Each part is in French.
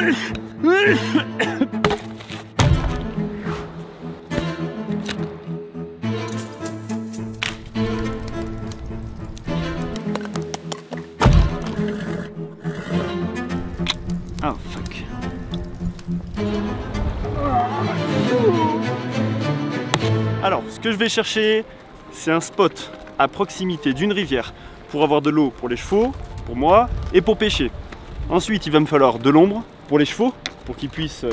Oh fuck. Alors, ce que je vais chercher, c'est un spot à proximité d'une rivière pour avoir de l'eau pour les chevaux, pour moi et pour pêcher. Ensuite, il va me falloir de l'ombre pour les chevaux, pour qu'ils puissent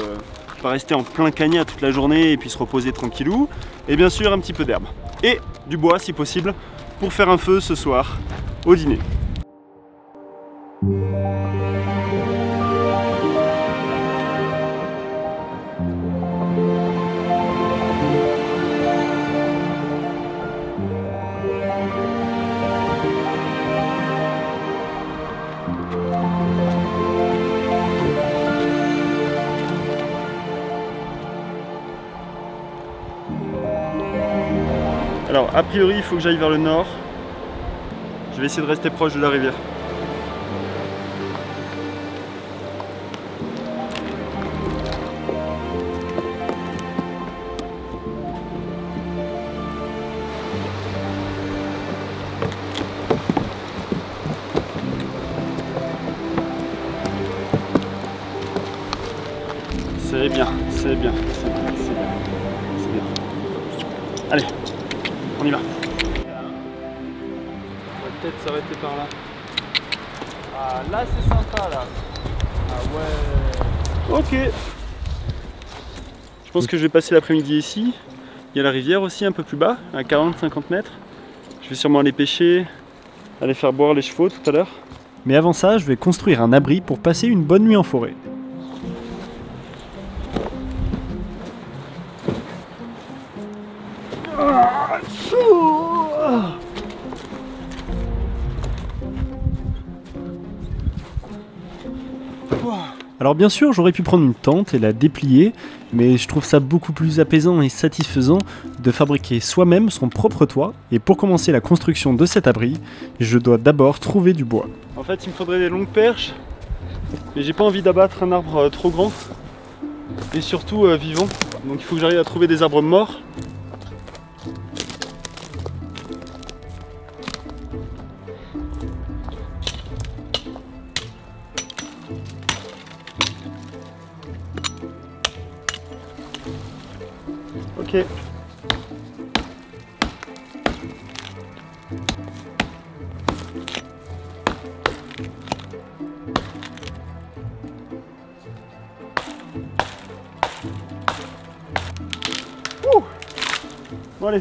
pas rester en plein cagnat toute la journée et puis se reposer tranquillou. Et bien sûr, un petit peu d'herbe. Et du bois si possible pour faire un feu ce soir au dîner. Alors, a priori, il faut que j'aille vers le nord. Je vais essayer de rester proche de la rivière. C'est bien, c'est bien, c'est bien, c'est bien, c'est bien. Allez, on y va. On va peut-être s'arrêter par là. Ah, là c'est sympa là. Ah ouais. Ok. Je pense que je vais passer l'après-midi ici. Il y a la rivière aussi un peu plus bas, à 40-50 mètres. Je vais sûrement aller pêcher, aller faire boire les chevaux tout à l'heure. Mais avant ça, je vais construire un abri pour passer une bonne nuit en forêt. Alors bien sûr, j'aurais pu prendre une tente et la déplier, mais je trouve ça beaucoup plus apaisant et satisfaisant de fabriquer soi-même son propre toit. Et pour commencer la construction de cet abri, je dois d'abord trouver du bois. En fait, il me faudrait des longues perches, mais j'ai pas envie d'abattre un arbre trop grand et surtout vivant. Donc il faut que j'arrive à trouver des arbres morts. Ok. Ouh. Bon allez.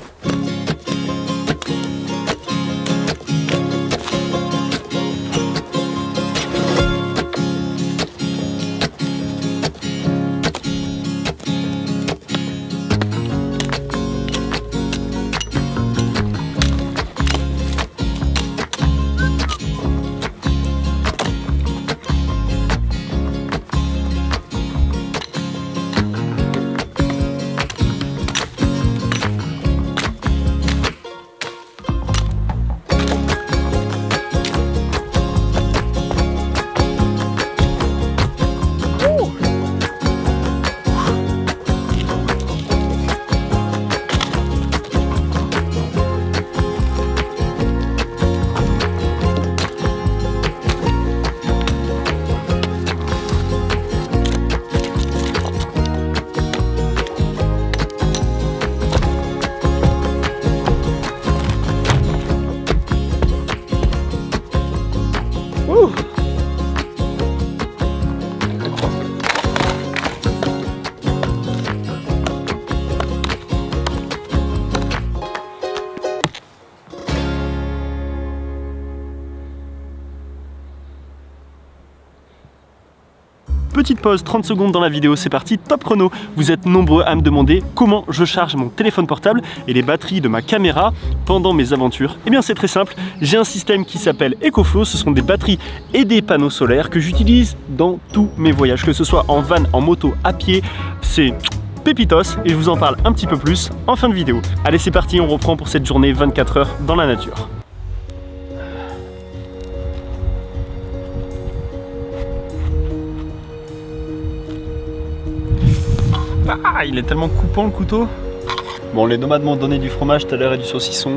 Petite pause, 30 secondes dans la vidéo, c'est parti, top chrono. Vous êtes nombreux à me demander comment je charge mon téléphone portable et les batteries de ma caméra pendant mes aventures. Eh bien c'est très simple, j'ai un système qui s'appelle EcoFlow, ce sont des batteries et des panneaux solaires que j'utilise dans tous mes voyages, que ce soit en van, en moto, à pied, c'est pépitos et je vous en parle un petit peu plus en fin de vidéo. Allez c'est parti, on reprend pour cette journée 24 heures dans la nature. Ah, il est tellement coupant le couteau. Bon, les nomades m'ont donné du fromage tout à l'heure et du saucisson.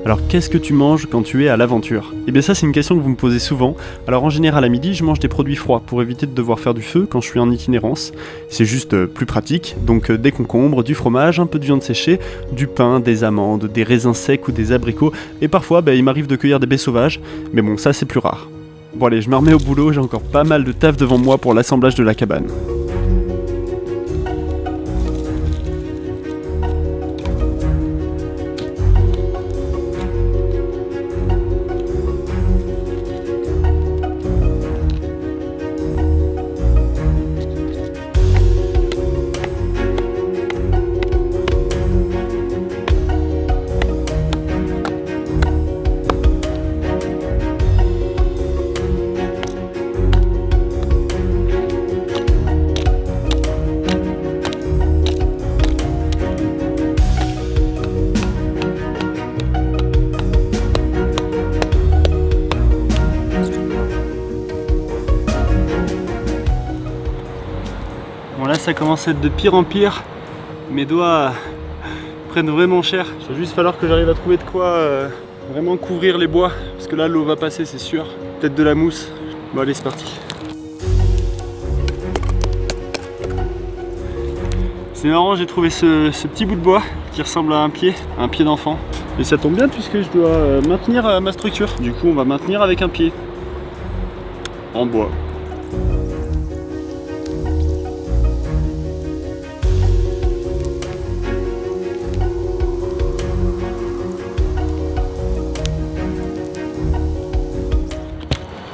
Alors qu'est-ce que tu manges quand tu es à l'aventure? Eh bien ça c'est une question que vous me posez souvent. Alors en général à midi je mange des produits froids pour éviter de devoir faire du feu quand je suis en itinérance. C'est juste plus pratique, donc des concombres, du fromage, un peu de viande séchée, du pain, des amandes, des raisins secs ou des abricots. Et parfois il m'arrive de cueillir des baies sauvages, mais bon ça c'est plus rare. Bon allez, je me remets au boulot, j'ai encore pas mal de taf devant moi pour l'assemblage de la cabane. Bon là ça commence à être de pire en pire, mes doigts prennent vraiment cher. Il va juste falloir que j'arrive à trouver de quoi vraiment couvrir les bois, parce que là l'eau va passer c'est sûr. Peut-être de la mousse. Bon allez c'est parti. C'est marrant, j'ai trouvé ce petit bout de bois qui ressemble à un pied d'enfant. Et ça tombe bien puisque je dois maintenir ma structure. Du coup on va maintenir avec un pied en bois.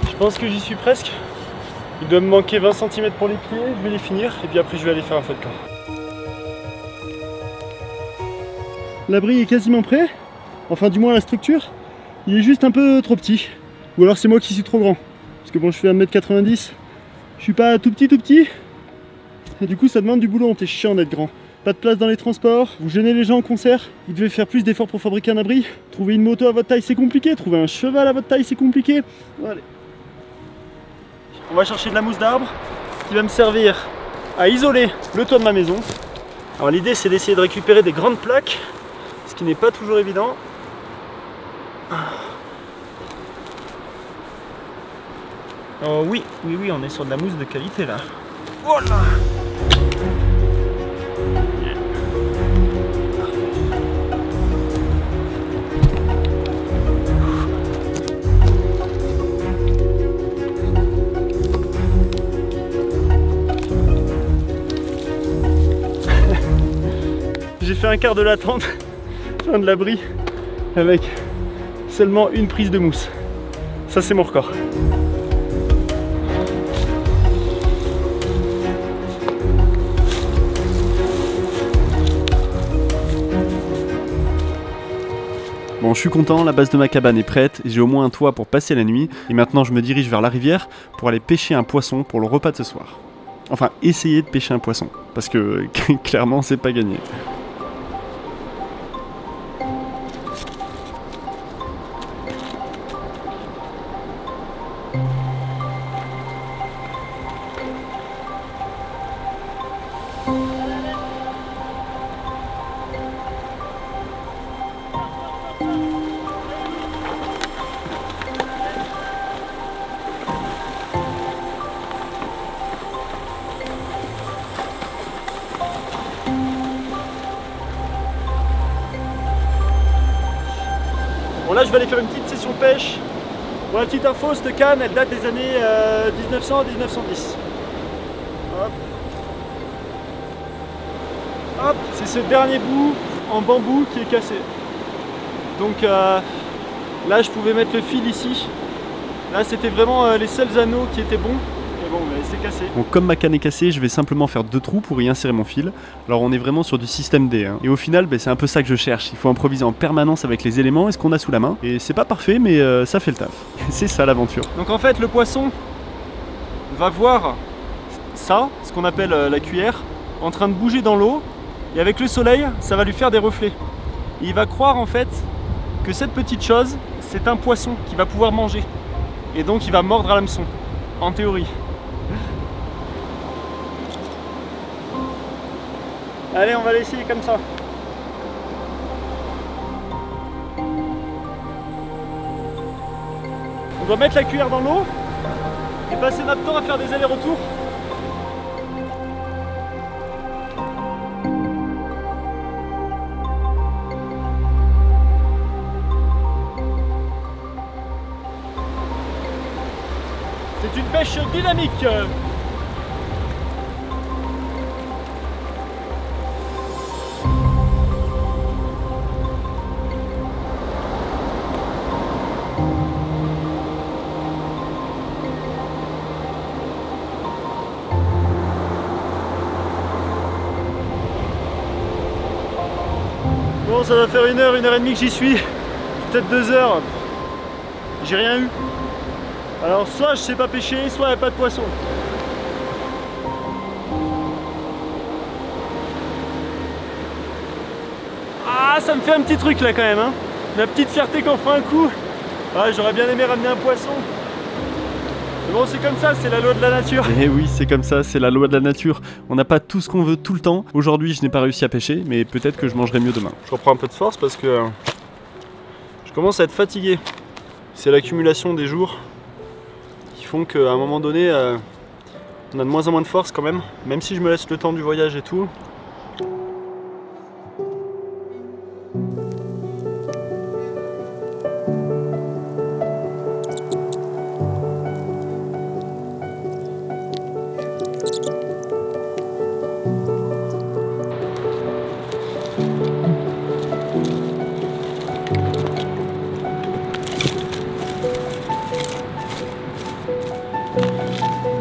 Je pense que j'y suis presque. Il doit me manquer 20 cm pour les pieds, je vais les finir et puis après je vais aller faire un feu de camp. L'abri est quasiment prêt, enfin du moins la structure. Il est juste un peu trop petit. Ou alors c'est moi qui suis trop grand. Parce que bon je fais 1m90, je suis pas tout petit. Et du coup ça demande du boulot, c'est chiant d'être grand. Pas de place dans les transports, vous gênez les gens en concert, vous devez faire plus d'efforts pour fabriquer un abri. Trouver une moto à votre taille c'est compliqué, trouver un cheval à votre taille c'est compliqué. Bon, allez. On va chercher de la mousse d'arbre qui va me servir à isoler le toit de ma maison. Alors l'idée c'est d'essayer de récupérer des grandes plaques, ce qui n'est pas toujours évident. Oh oui, on est sur de la mousse de qualité là. Voilà. J'ai fait un quart de la tente, fin de l'abri, avec seulement une prise de mousse. Ça c'est mon record. Bon, je suis content, la base de ma cabane est prête, j'ai au moins un toit pour passer la nuit, et maintenant je me dirige vers la rivière pour aller pêcher un poisson pour le repas de ce soir. Enfin, essayer de pêcher un poisson, parce que clairement c'est pas gagné. Bon là je vais aller faire une petite session pêche. Pour la petite info, cette canne elle date des années 1900 à 1910. Hop. Hop, c'est ce dernier bout en bambou qui est cassé. Donc là je pouvais mettre le fil ici. Là c'était vraiment les seuls anneaux qui étaient bons. Mais bon, c'est cassé. Bon, comme ma canne est cassée, je vais simplement faire 2 trous pour y insérer mon fil. Alors on est vraiment sur du système D. Hein. Et au final, c'est un peu ça que je cherche. Il faut improviser en permanence avec les éléments et ce qu'on a sous la main. Et c'est pas parfait, mais ça fait le taf. C'est ça l'aventure. Donc en fait, le poisson va voir ça, ce qu'on appelle la cuillère, en train de bouger dans l'eau. Et avec le soleil, ça va lui faire des reflets. Et il va croire en fait que cette petite chose, c'est un poisson qu'il va pouvoir manger. Et donc il va mordre à l'hameçon, en théorie. Allez, on va l'essayer comme ça. On doit mettre la cuillère dans l'eau et passer notre temps à faire des allers-retours. C'est une pêche dynamique. Bon, ça va faire 1 heure, 1 heure et demie que j'y suis. Peut-être 2 heures. J'ai rien eu. Alors soit je sais pas pêcher, soit il n'y a pas de poisson. Ah, ça me fait un petit truc là quand même, hein. La petite fierté qu'on fera un coup. Ah, j'aurais bien aimé ramener un poisson. Mais bon, c'est comme ça, c'est la loi de la nature. Et oui, c'est comme ça, c'est la loi de la nature. On n'a pas tout ce qu'on veut tout le temps. Aujourd'hui, je n'ai pas réussi à pêcher, mais peut-être que je mangerai mieux demain. Je reprends un peu de force parce que je commence à être fatigué. C'est l'accumulation des jours qui font qu'à un moment donné, on a de moins en moins de force quand même si je me laisse le temps du voyage et tout.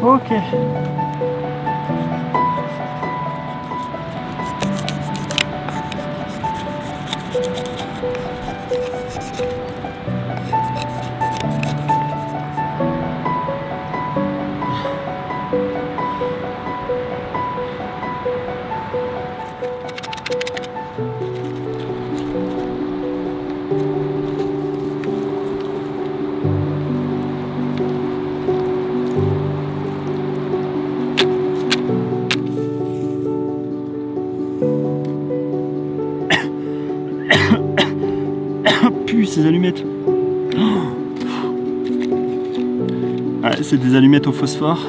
Ok. Puh, ces allumettes. Ah, c'est des allumettes au phosphore.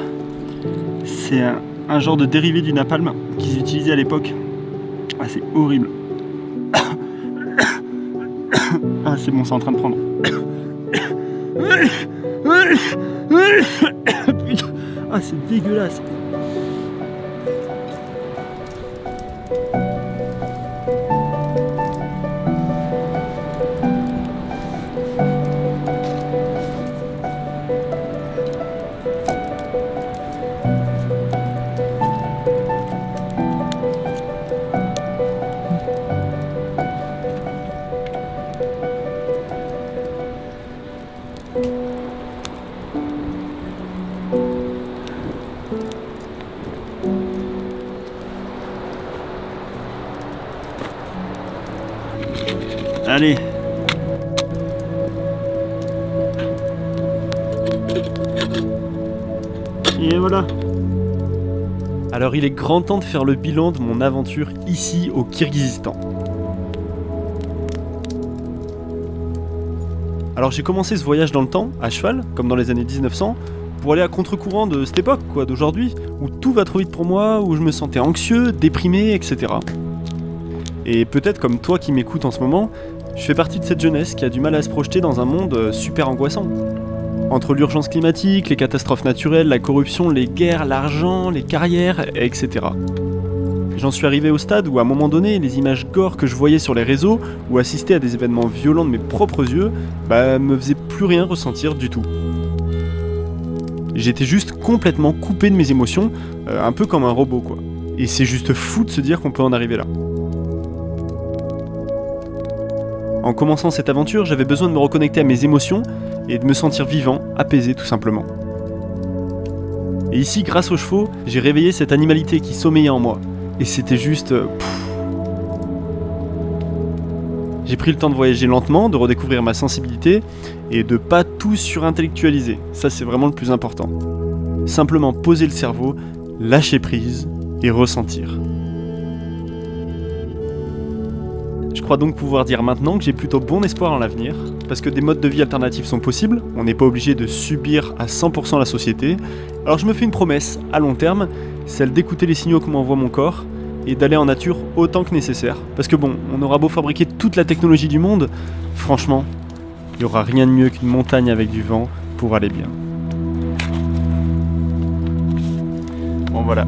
C'est un genre de dérivé du napalm qu'ils utilisaient à l'époque. Ah, c'est horrible. Ah, c'est bon, c'est en train de prendre. Putain. Ah, c'est dégueulasse. Allez. Et voilà. Alors il est grand temps de faire le bilan de mon aventure ici au Kirghizistan. Alors j'ai commencé ce voyage dans le temps, à cheval, comme dans les années 1900, pour aller à contre-courant de cette époque, quoi, d'aujourd'hui, où tout va trop vite pour moi, où je me sentais anxieux, déprimé, etc. Et peut-être comme toi qui m'écoutes en ce moment, je fais partie de cette jeunesse qui a du mal à se projeter dans un monde super angoissant. Entre l'urgence climatique, les catastrophes naturelles, la corruption, les guerres, l'argent, les carrières, etc. J'en suis arrivé au stade où à un moment donné, les images gore que je voyais sur les réseaux ou assister à des événements violents de mes propres yeux, me faisaient plus rien ressentir du tout. J'étais juste complètement coupé de mes émotions, un peu comme un robot quoi. Et c'est juste fou de se dire qu'on peut en arriver là. En commençant cette aventure, j'avais besoin de me reconnecter à mes émotions et de me sentir vivant, apaisé tout simplement. Et ici, grâce aux chevaux, j'ai réveillé cette animalité qui sommeillait en moi. Et c'était juste... J'ai pris le temps de voyager lentement, de redécouvrir ma sensibilité et de pas tout surintellectualiser. Ça, c'est vraiment le plus important. Simplement poser le cerveau, lâcher prise et ressentir. crois donc pouvoir dire maintenant que j'ai plutôt bon espoir en l'avenir, parce que des modes de vie alternatifs sont possibles, on n'est pas obligé de subir à 100% la société. Alors je me fais une promesse à long terme, celle d'écouter les signaux que m'envoie mon corps et d'aller en nature autant que nécessaire. Parce que bon, on aura beau fabriquer toute la technologie du monde, franchement, il n'y aura rien de mieux qu'une montagne avec du vent pour aller bien. Bon voilà.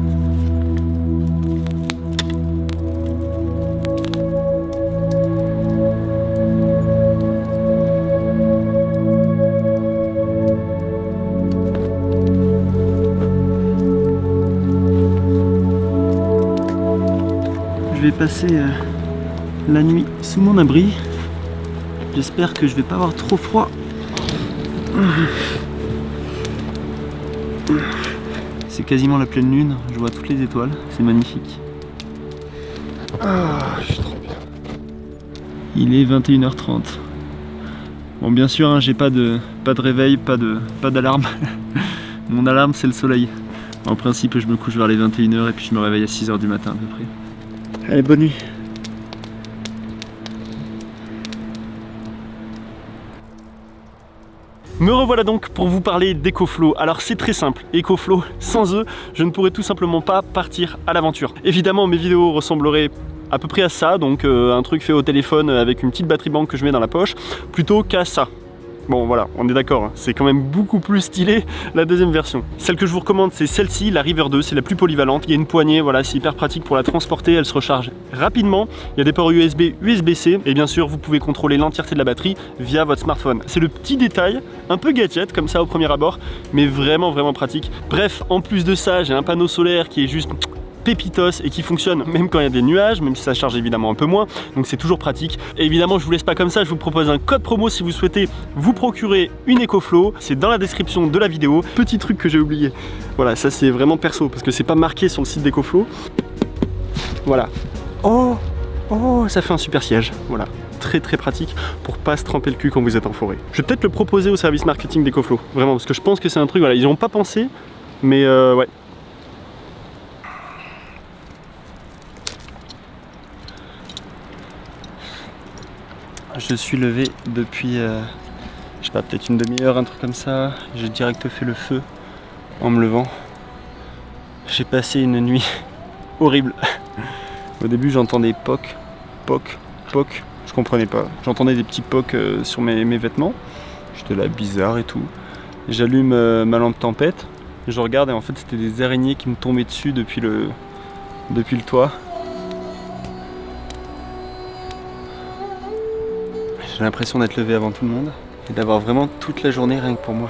Je vais passer la nuit sous mon abri. J'espère que je vais pas avoir trop froid. C'est quasiment la pleine lune, je vois toutes les étoiles, c'est magnifique. Ah, je suis trop bien. Il est 21h30. Bon, bien sûr, hein, j'ai pas de réveil, pas d'alarme. Mon alarme, c'est le soleil. En principe, je me couche vers les 21h et puis je me réveille à 6h du matin à peu près. Allez, bonne nuit. Me revoilà donc pour vous parler d'EcoFlow. Alors c'est très simple, EcoFlow, sans eux, je ne pourrais tout simplement pas partir à l'aventure. Évidemment, mes vidéos ressembleraient à peu près à ça, donc un truc fait au téléphone avec une petite batterie banque que je mets dans la poche, plutôt qu'à ça. Bon voilà, on est d'accord, hein. C'est quand même beaucoup plus stylé la deuxième version. Celle que je vous recommande, c'est celle-ci, la River 2, c'est la plus polyvalente. Il y a une poignée, voilà, c'est hyper pratique pour la transporter, elle se recharge rapidement. Il y a des ports USB, USB-C, et bien sûr, vous pouvez contrôler l'entièreté de la batterie via votre smartphone. C'est le petit détail, un peu gadget comme ça au premier abord, mais vraiment pratique. Bref, en plus de ça, j'ai un panneau solaire qui est juste pépitos et qui fonctionne même quand il y a des nuages, même si ça charge évidemment un peu moins, donc c'est toujours pratique. Et évidemment, je vous laisse pas comme ça, je vous propose un code promo si vous souhaitez vous procurer une EcoFlow, c'est dans la description de la vidéo. Petit truc que j'ai oublié, voilà, ça c'est vraiment perso parce que c'est pas marqué sur le site d'EcoFlow. Voilà. Oh, ça fait un super siège, voilà. Très pratique pour pas se tremper le cul quand vous êtes en forêt. Je vais peut-être le proposer au service marketing d'EcoFlow, vraiment, parce que je pense que c'est un truc, voilà, ils n'y ont pas pensé, mais ouais. Je suis levé depuis, je sais pas, peut-être une demi-heure, un truc comme ça. J'ai direct fait le feu en me levant. J'ai passé une nuit horrible. Au début, j'entendais poc. Je comprenais pas. J'entendais des petits pocs sur mes vêtements. J'étais là bizarre et tout. J'allume ma lampe tempête. Je regarde et en fait, c'était des araignées qui me tombaient dessus depuis le toit. J'ai l'impression d'être levé avant tout le monde et d'avoir vraiment toute la journée rien que pour moi.